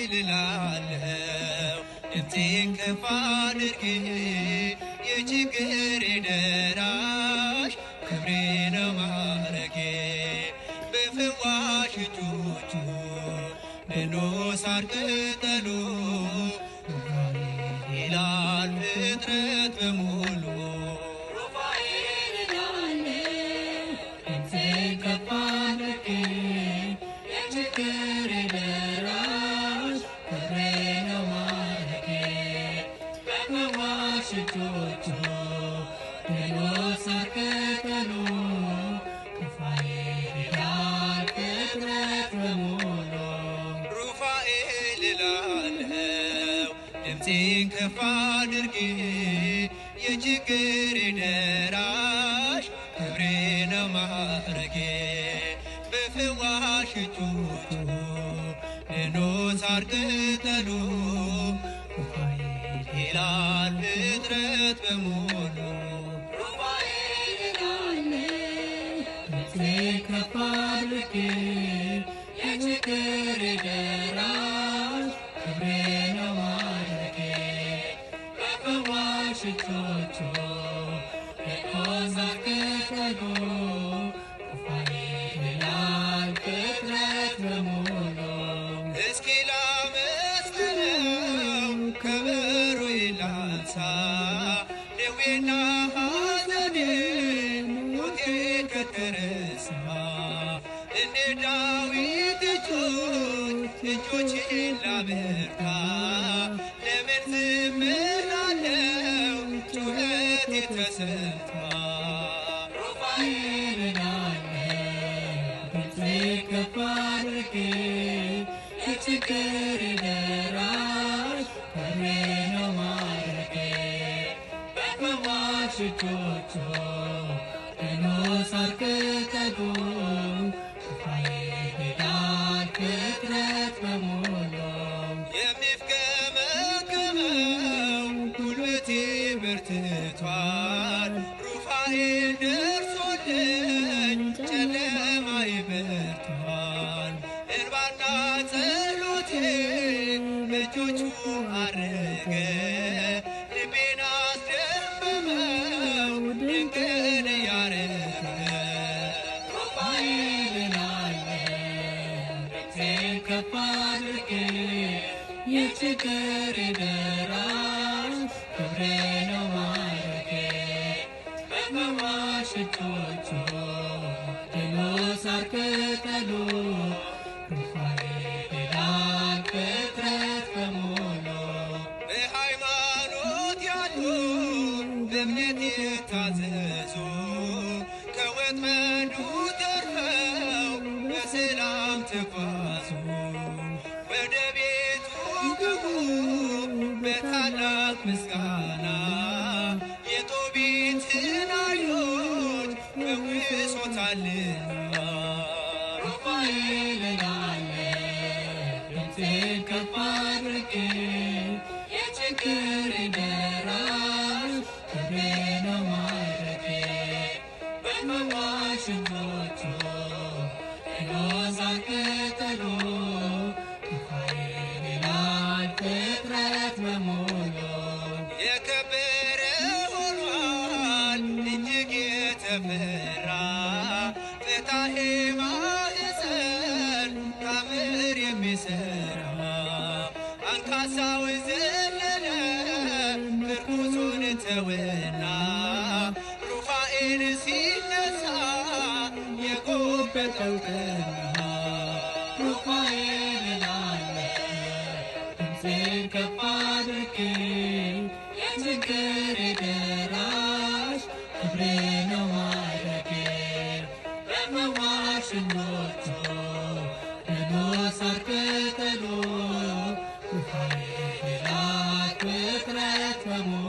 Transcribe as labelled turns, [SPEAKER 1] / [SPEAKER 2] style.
[SPEAKER 1] እልላለሁ ድምፄን ከፍ አድርጌ የችግሬ ደራሽ ክብሬ ነው ማዕረጌ በፈዋሽ እጆቹ ድኖ ሳር ቅጠሉ ይላል ፍጥረት በሙሉ ሩፋኤል እላለሁ ድምፄን ከፍ አድርጌ የችግሬ ደራሽ ክብሬ ነው ማዕረጌ በፈዋሽ እጆቹ ድኖ ሳር ቅጠሉ ይላል ፍጥረት በሙሉ ሩፋኤል እላለሁ ድምፄን ከፍ አድርጌ የችግሬ ደራሽ ክብሬ ነው ማዕረጌ በፈዋሽ እጆቹ ድኖ ሳር ቅጠሉ ይላል ፍጥረት በሙሉ እስኪ ላመስግነው ከበሮ ይላንሳ ደዌና ሐዘኔ ሞቴ ከተረሳ እንደ ዳዊት እጆቼን ላበርታ ለምን ዝም እላለሁ ጩኸቴ ተሰማ ሩፋኤል እላለሁ ድምፄን ከፍ አድርጌ የችግሬ ደራሽ ክብሬ ነው ማዕረጌ በፈዋሽ እጆቹ ድኖ ሳር ቅጠሉ ይላል ፍጥረት በሙሉ የሚፍገመገመው ጉልበቴ በርትቷል ሩፋኤል ደርሶልኝ ጨለማዬ በርቷል እንባና ጸሎቴ በእጆቹ አረገ ልቤን አስደመመው ድንቅን ያረገ ሩፋኤል እላለሁ ድምፄን ከፍ አድርጌ የችግሬ ደራሽ ክብሬ ነው ማዕረጌ በፈዋሽ እጆቹ ድኖ ሳር ቅጠሉ ይላል ፍጥረት በሙሉ በሃይማኖት ያሉ በእምነት የታዘዙ ከወጥመዱ ተርፈው በሰላም ተጓዙ ወደ ቤቱ ግቡ በታላቅ ምስጋና የጦቢትን ዓይኖች ፈውሶታልና ሩፋኤል እላለሁ ድምፄን ከፍ አድርጌ የችግሬ ደራሽ ክብሬ ነው ማዕረጌ በፈዋሽ እጆቹ ድኖ ሳር ቅጠሉ ይላል ፍጥረት በሙሉ የከበረ ሆኗል እጅግ የተፈራ ፍታሄ ማኅፀን ታምር የሚሠራ አንካሳው ዘለለ ምርኩዙን ተወና ሩፋኤል ሲነሳ የጎበጠው ቀና ሩፋኤል እላለሁ ድምፄን ከፍ አድርጌ የችግሬ ደራሽ ክብሬ ነው ማዕረጌ በፈዋሽ እጆቹ ድኖ ሳር ቅጠሉ ይላል ፍጥረት በሙሉ